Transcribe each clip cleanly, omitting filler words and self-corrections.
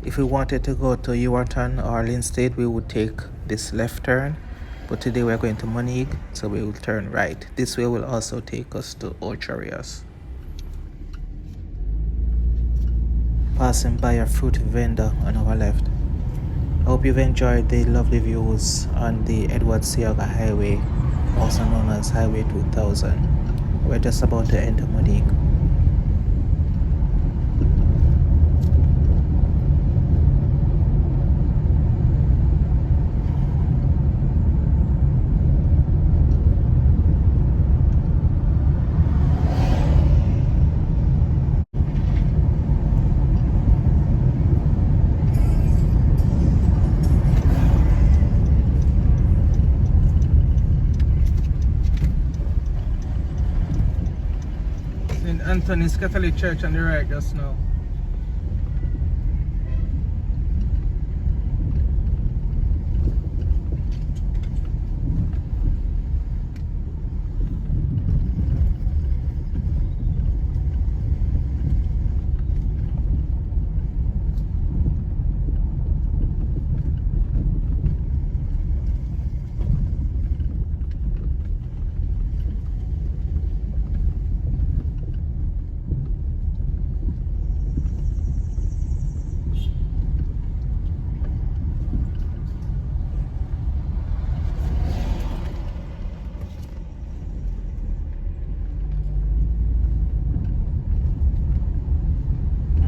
If we wanted to go to Ewarton or Lynn State, we would take this left turn. But today we're going to Moneague, so we will turn right. This way will also take us to Old Charriers. Passing by a fruit vendor on our left. I hope you've enjoyed the lovely views on the Edward Seaga Highway, also known as Highway 2000. We're just about to enter Moneague. St. Anthony's Catholic Church on the right just now.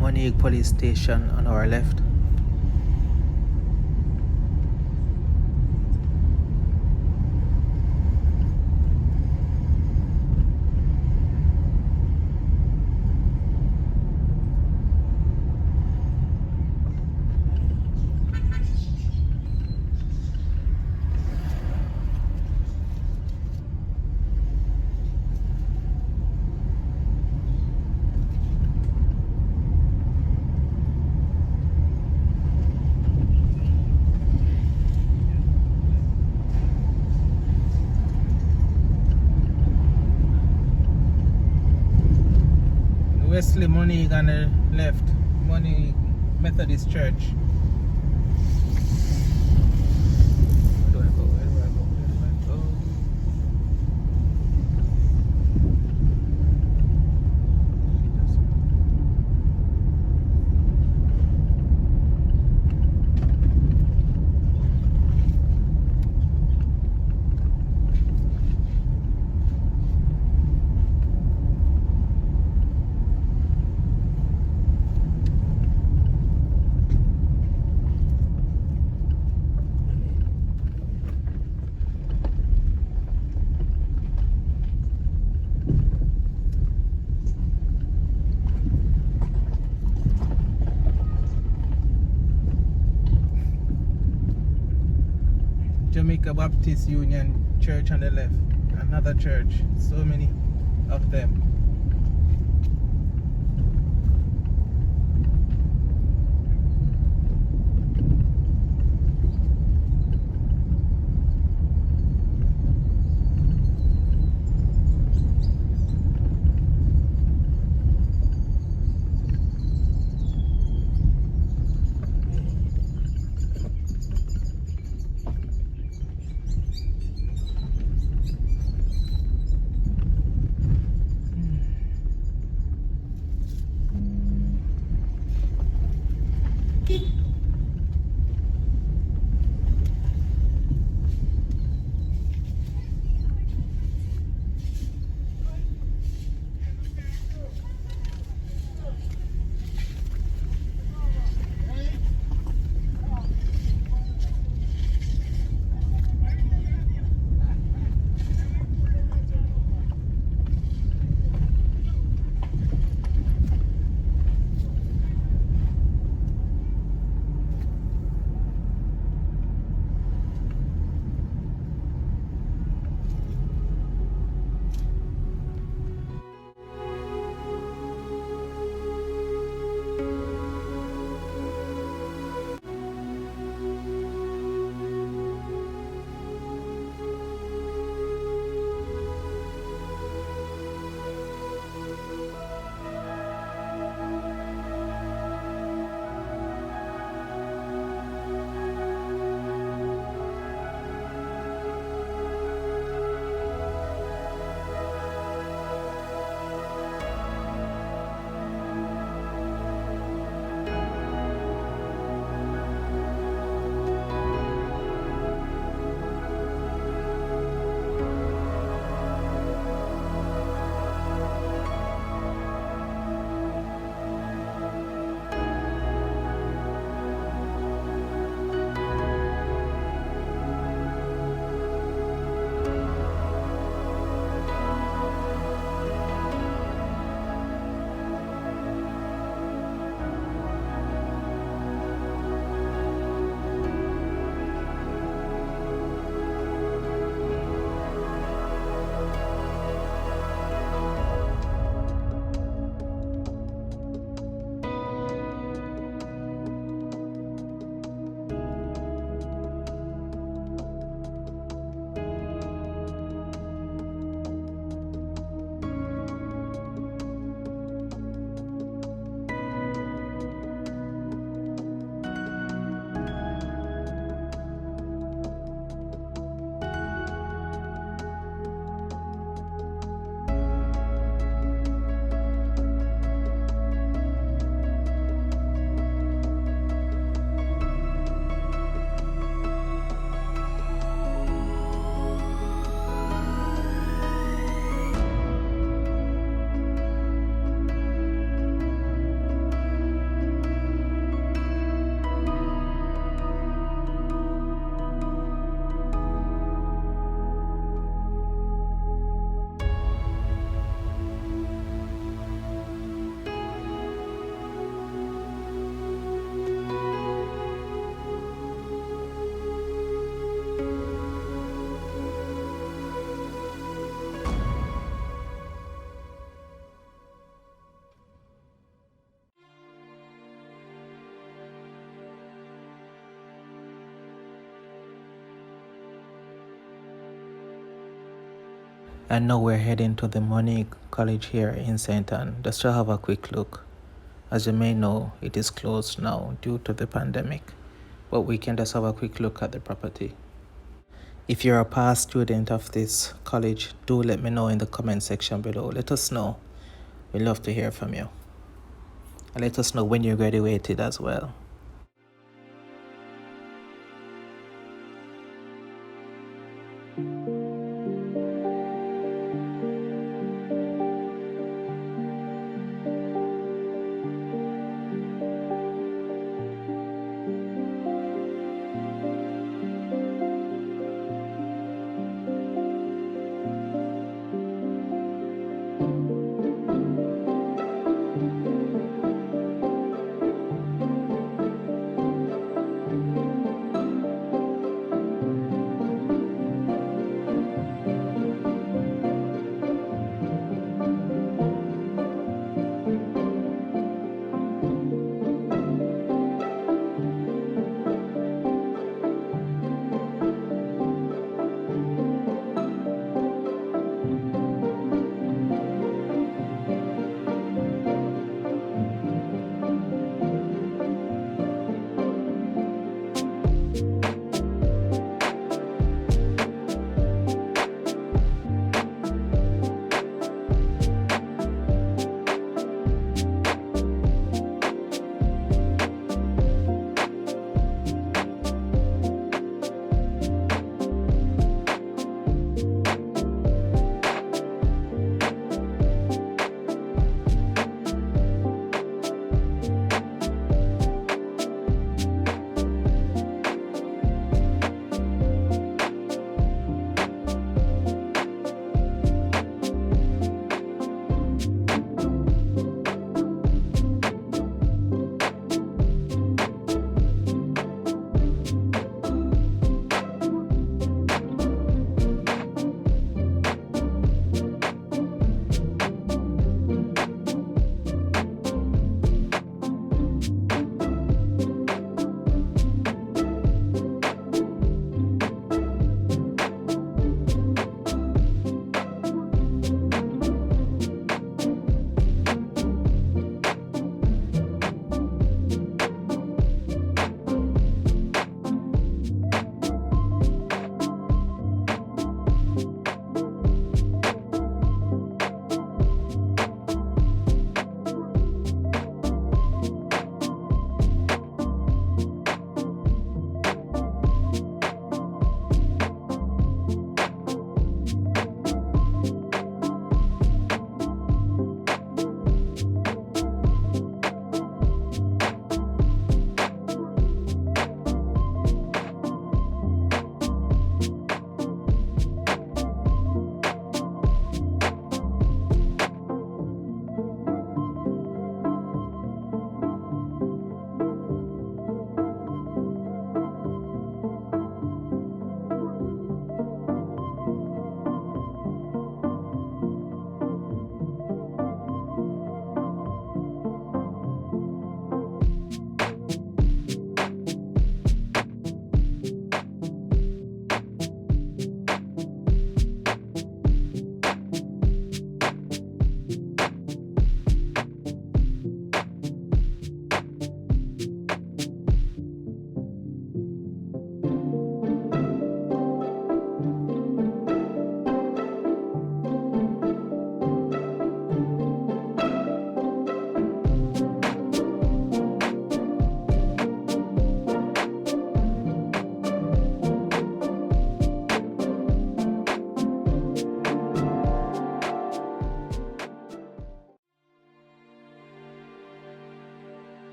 Moneague Police Station on our left. Wesley Moneague on the left, Moneague Methodist Church. Where do I go? Where do I go? Where do I go? Jamaica Baptist Union Church on the left, another church, so many of them. And now we're heading to the Moneague College here in St. Anne. Just to have a quick look. As you may know, it is closed now due to the pandemic, but we can just have a quick look at the property. If you're a past student of this college, do let me know in the comment section below. Let us know. We'd love to hear from you. And let us know when you graduated as well.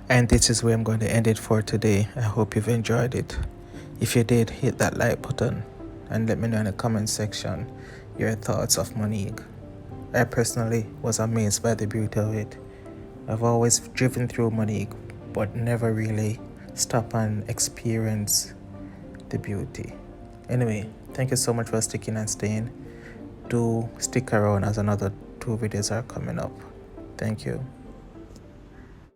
And this is where I'm going to end it for today. I hope you've enjoyed it. If you did, hit that like button and let me know in the comment section your thoughts of Moneague. I personally was amazed by the beauty of it. I've always driven through Moneague, but never really stopped and experienced the beauty. Anyway, thank you so much for sticking and staying. Do stick around as another 2 videos are coming up. Thank you.